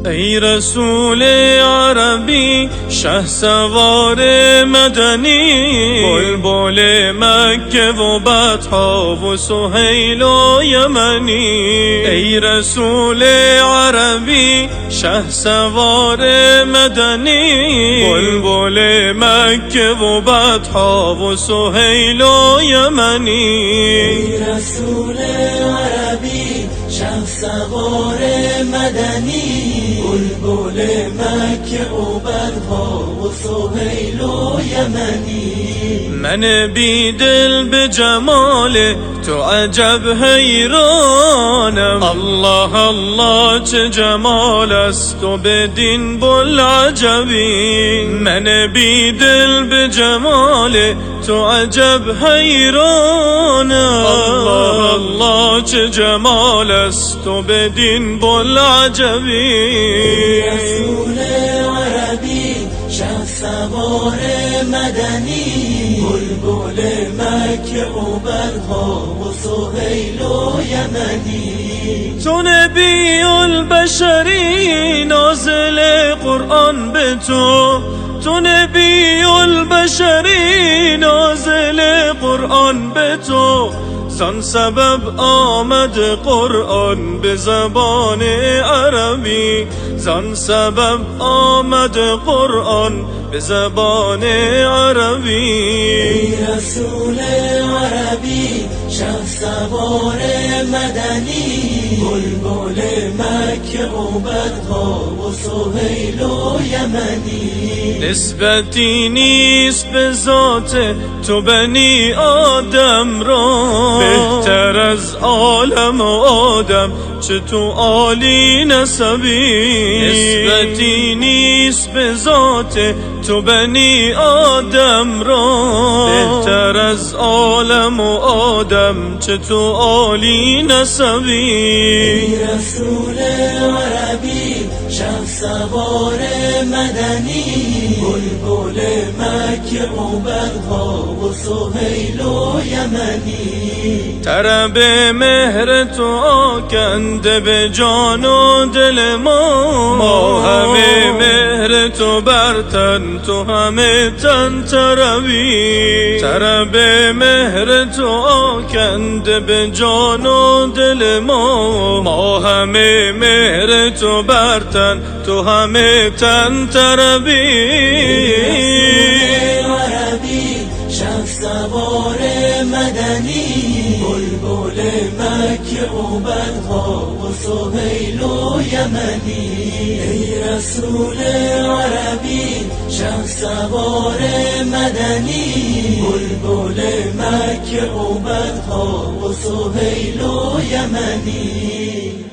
ای رسول عربی شه سوار مدنی، بلبل مکه و بطحا و سهیل و یمنی. ای رسول عربی شه سوار مدنی، بلبل مکه و بطحا و سهیل و یمنی. ای رسول عربی شه سوار مدنی، بلبل مکه و بطحا و سهیل و یمنی. من بی دل به جمال تو عجب حیرانم، الله الله چه جمال است و بدین بوالعجبی. من بی دل به جمال تو عجب حیرانم، الله الله چه جمال است و بدین بوالعجبی. رسول عربی شه سوار مدنی، بلبل مکه و بطحا و سهیل و یمنی. تو نبی البشری نازل قرآن به تو نبی البشری نازل قرآن به تو. زان سبب آمد قرآن به زبان عربی، زان سبب آمد قرآن به زبان عربی. ای رسول عربی شه سوار مدنی، بلبل مکه و بطحا و سهیل و یمنی. نسبتی نیست به ذات تو بنی آدم را، بهتر از عالم و آدم چه تو عالی نسبی. نسبتی نیست به ذات تو بنی آدم را، بهتر از عالم و آدم چه تو عالی نسبی. ای رسول عربی شه سوار مدنی، بلبل مکه و بطحا و سهیل و یمنی. طرب مهر تو آکنده به جان و دل ما همه مهر تو بر تن، تو همه تن طربی. طرب مهر تو آکنده به جان و دل ما همه مهر تو بر تن، تو همه تن طربی. عربی شه سوار مدنی، بلبل مکه و بطحا و سهیل و یمنی. ای رسول عربی شه سوار مدنی، بلبل مکه و بطحا و سهیل و یمنی.